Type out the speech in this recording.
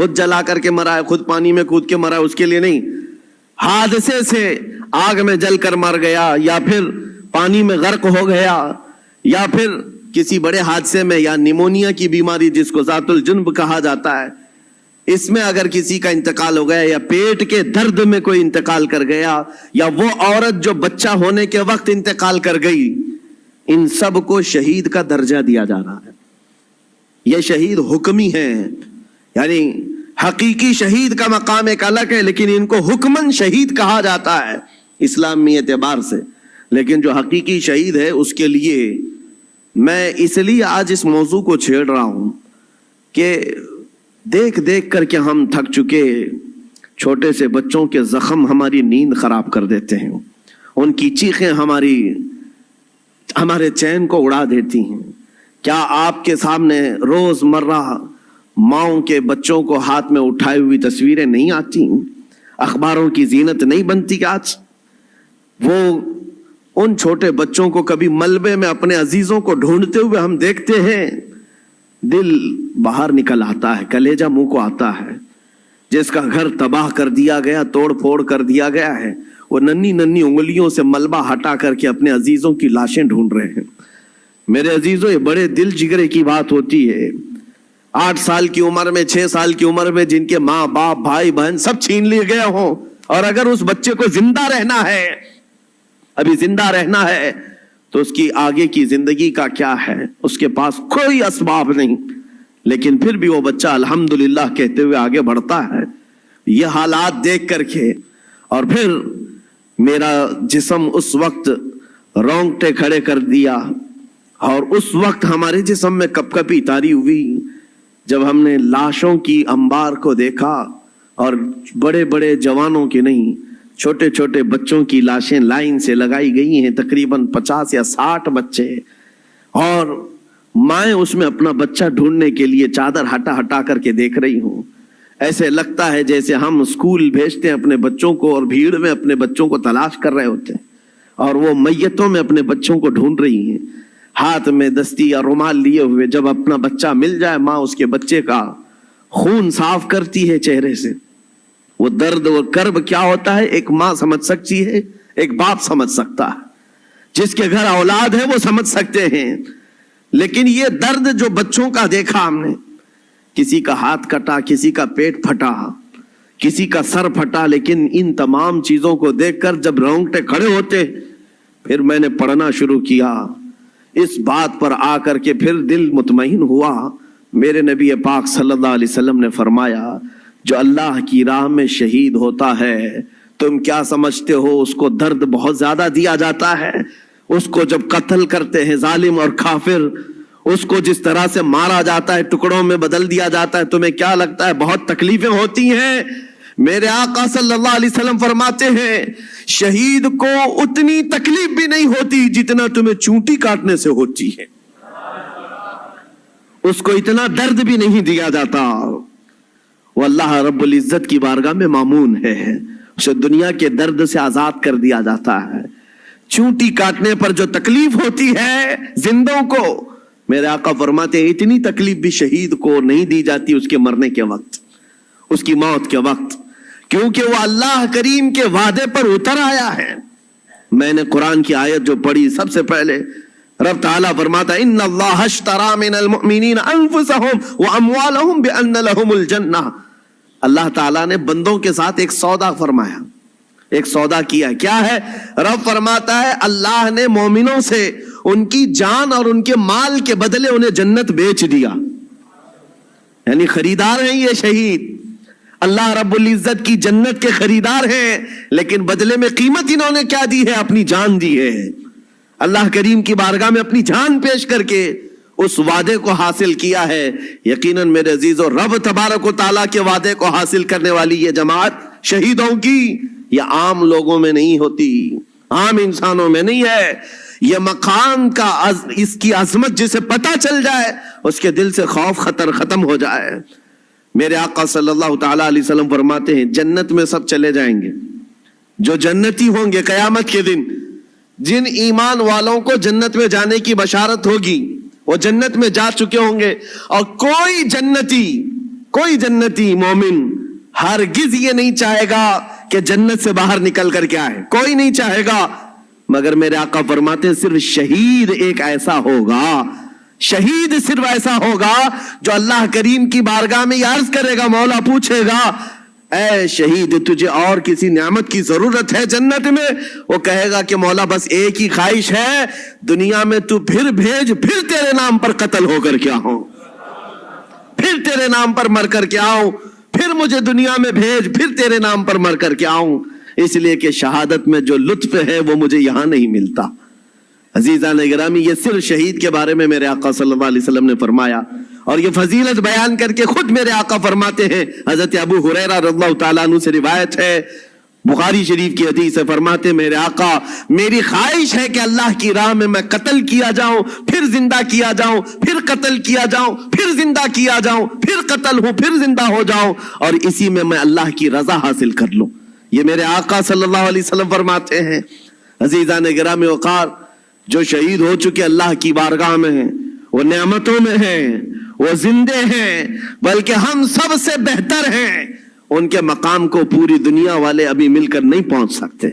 خود جلا کر کے مرا ہے، خود پانی میں کود کے مرا ہے، اس کے لیے نہیں، حادثے سے آگ میں جل کر مر گیا، یا پھر پانی میں غرق ہو گیا، یا پھر کسی بڑے حادثے میں، یا نیمونیا کی بیماری جس کو ذات الجنب کہا جاتا ہے، اس میں اگر کسی کا انتقال ہو گیا، یا پیٹ کے درد میں کوئی انتقال کر گیا، یا وہ عورت جو بچہ ہونے کے وقت انتقال کر گئی، ان سب کو شہید کا درجہ دیا جا رہا ہے۔ یہ شہید حکمی ہیں، یعنی حقیقی شہید کا مقام ایک الگ ہے، لیکن ان کو حکمن شہید کہا جاتا ہے اسلامی اعتبار سے۔ لیکن جو حقیقی شہید ہے اس کے لیے میں اس لیے آج اس موضوع کو چھیڑ رہا ہوں کہ دیکھ دیکھ کر کے ہم تھک چکے، چھوٹے سے بچوں کے زخم ہماری نیند خراب کر دیتے ہیں، ان کی چیخیں ہمارے چین کو اڑا دیتی ہیں۔ کیا آپ کے سامنے روز مرہ ماؤں کے بچوں کو ہاتھ میں اٹھائے ہوئی تصویریں نہیں آتی؟ اخباروں کی زینت نہیں بنتی؟ آج وہ ان چھوٹے بچوں کو کبھی ملبے میں اپنے عزیزوں کو ڈھونڈتے ہوئے ہم دیکھتے ہیں، دل باہر نکل آتا ہے، کلیجہ منہ کو آتا ہے۔ جس کا گھر تباہ کر دیا گیا، توڑ پھوڑ کر دیا گیا ہے، وہ ننھی ننھی انگلیوں سے ملبہ ہٹا کر کے اپنے عزیزوں کی لاشیں ڈھونڈ رہے ہیں۔ میرے عزیزوں، یہ بڑے دل جگرے کی بات ہوتی ہے۔ 8 سال کی عمر میں، 6 سال کی عمر میں جن کے ماں باپ بھائی بہن سب چھین لیے گئے ہوں، اور اگر اس بچے کو زندہ رہنا ہے، ابھی زندہ رہنا ہے، تو اس کی آگے کی زندگی کا کیا ہے؟ اس کے پاس کوئی اسباب نہیں، لیکن پھر بھی وہ بچہ الحمدللہ کہتے ہوئے آگے بڑھتا ہے۔ یہ حالات دیکھ کر کے اور پھر میرا جسم اس وقت رونگٹے کھڑے کر دیا، اور اس وقت ہمارے جسم میں کپ کپی طاری ہوئی جب ہم نے لاشوں کی انبار کو دیکھا، اور بڑے بڑے جوانوں کی نہیں، چھوٹے چھوٹے بچوں کی لاشیں لائن سے لگائی گئی ہیں، تقریباً 50 یا 60 بچے، اور مائیں اس میں اپنا بچہ ڈھونڈنے کے لیے چادر ہٹا ہٹا کر کے دیکھ رہی ہوں۔ ایسے لگتا ہے جیسے ہم اسکول بھیجتے ہیں اپنے بچوں کو، اور بھیڑ میں اپنے بچوں کو تلاش کر رہے ہوتے ہیں، اور وہ میتوں میں اپنے بچوں کو ڈھونڈ رہی ہیں، ہاتھ میں دستی یا رومال لیے ہوئے۔ جب اپنا بچہ مل جائے، ماں اس کے بچے کا خون صاف کرتی ہے چہرے سے۔ وہ درد و کرب کیا ہوتا ہے ایک ماں سمجھ سکتی ہے، ایک باپ سمجھ سکتا ہے، جس کے گھر اولاد ہے وہ سمجھ سکتے ہیں۔ لیکن یہ درد جو بچوں کا دیکھا ہم نے، کسی کا ہاتھ کٹا، کسی کا پیٹ پھٹا، کسی کا سر پھٹا، لیکن ان تمام چیزوں کو دیکھ کر جب رونگٹے کھڑے ہوتے، پھر میں نے پڑھنا شروع کیا۔ اس بات پر آ کر کے پھر دل مطمئن ہوا۔ میرے نبی پاک صلی اللہ علیہ وسلم نے فرمایا، جو اللہ کی راہ میں شہید ہوتا ہے، تم کیا سمجھتے ہو اس کو درد بہت زیادہ دیا جاتا ہے؟ اس کو جب قتل کرتے ہیں ظالم اور کافر، اس کو جس طرح سے مارا جاتا ہے، ٹکڑوں میں بدل دیا جاتا ہے، تمہیں کیا لگتا ہے بہت تکلیفیں ہوتی ہیں؟ میرے آقا صلی اللہ علیہ وسلم فرماتے ہیں، شہید کو اتنی تکلیف بھی نہیں ہوتی جتنا تمہیں چونٹی کاٹنے سے ہوتی ہے، اس کو اتنا درد بھی نہیں دیا جاتا۔ وہ اللہ رب العزت کی بارگاہ میں مامون ہے، اسے دنیا کے درد سے آزاد کر دیا جاتا ہے۔ چونٹی کاٹنے پر جو تکلیف ہوتی ہے زندوں کو، میرے آقا فرماتے ہیں اتنی تکلیف بھی شہید کو نہیں دی جاتی اس کے مرنے کے وقت، اس کی موت کے وقت، کیونکہ وہ اللہ کریم کے وعدے پر اتر آیا ہے۔ میں نے قرآن کی آیت جو پڑھی سب سے پہلے، رب تعالیٰ فرماتا ہے ان اللہ اشترى من المؤمنین انفسهم واموالهم بان لهم الجنہ۔ اللہ تعالیٰ نے بندوں کے ساتھ ایک سودا فرمایا، ایک سودا کیا۔ کیا ہے؟ رب فرماتا ہے اللہ نے مومنوں سے ان کی جان اور ان کے مال کے بدلے انہیں جنت بیچ دیا، یعنی خریدار ہیں یہ شہید، اللہ رب العزت کی جنت کے خریدار ہیں، لیکن بدلے میں قیمت انہوں نے کیا دی ہے؟ اپنی جان دی ہے۔ اللہ کریم کی بارگاہ میں اپنی جان پیش کر کے اس وعدے کو حاصل کیا ہے۔ یقیناً میرے عزیزو، رب تبارک و تعالیٰ کے وعدے کو حاصل کرنے والی یہ جماعت شہیدوں کی، یہ عام لوگوں میں نہیں ہوتی، عام انسانوں میں نہیں ہے۔ یہ مقام کا اس کی عظمت جسے پتہ چل جائے، اس کے دل سے خوف خطر ختم ہو جائے۔ میرے آقا صلی اللہ تعالیٰ علیہ وسلم فرماتے ہیں جنت میں سب چلے جائیں گے، جو جنتی ہوں گے قیامت کے دن، جن ایمان والوں کو جنت میں جانے کی بشارت ہوگی وہ جنت میں جا چکے ہوں گے، اور کوئی جنتی کوئی جنتی مومن ہرگز یہ نہیں چاہے گا کہ جنت سے باہر نکل کر کے آئے، کوئی نہیں چاہے گا، مگر میرے آقا فرماتے ہیں صرف شہید ایک ایسا ہوگا، شہید صرف ایسا ہوگا جو اللہ کریم کی بارگاہ میں یہ عرض کرے گا، مولا پوچھے گا اے شہید تجھے اور کسی نعمت کی ضرورت ہے جنت میں؟ وہ کہے گا کہ مولا بس ایک ہی خواہش ہے، دنیا میں تو پھر بھیج، پھر تیرے نام پر قتل ہو کر کے آؤں، پھر تیرے نام پر مر کر کے آؤں، پھر مجھے دنیا میں بھیج، پھر تیرے نام پر مر کر کے آؤں، اس لیے کہ شہادت میں جو لطف ہے وہ مجھے یہاں نہیں ملتا۔ عزیزان گرامی، یہ صرف شہید کے بارے میں میرے آقا صلی اللہ علیہ وسلم نے فرمایا، اور یہ فضیلت بیان کر کے خود میرے آقا فرماتے ہیں، حضرت ابو ہریرہ رضی اللہ تعالیٰ عنہ سے روایت ہے، بخاری شریف کی حدیث ہے، فرماتے میرے آقا میری خواہش ہے کہ اللہ کی راہ میں قتل کیا جاؤں، پھر زندہ کیا جاؤں، پھر قتل کیا جاؤں، پھر زندہ کیا جاؤں، پھر قتل ہوں، پھر زندہ ہو جاؤں، اور اسی میں اللہ کی رضا حاصل کر لوں۔ یہ میرے آقا صلی اللہ علیہ وسلم فرماتے ہیں۔ عزیزان گرامی وقار، جو شہید ہو چکے اللہ کی بارگاہ میں ہیں، وہ نعمتوں میں ہیں، وہ زندے ہیں، بلکہ ہم سب سے بہتر ہیں، ان کے مقام کو پوری دنیا والے ابھی مل کر نہیں پہنچ سکتے۔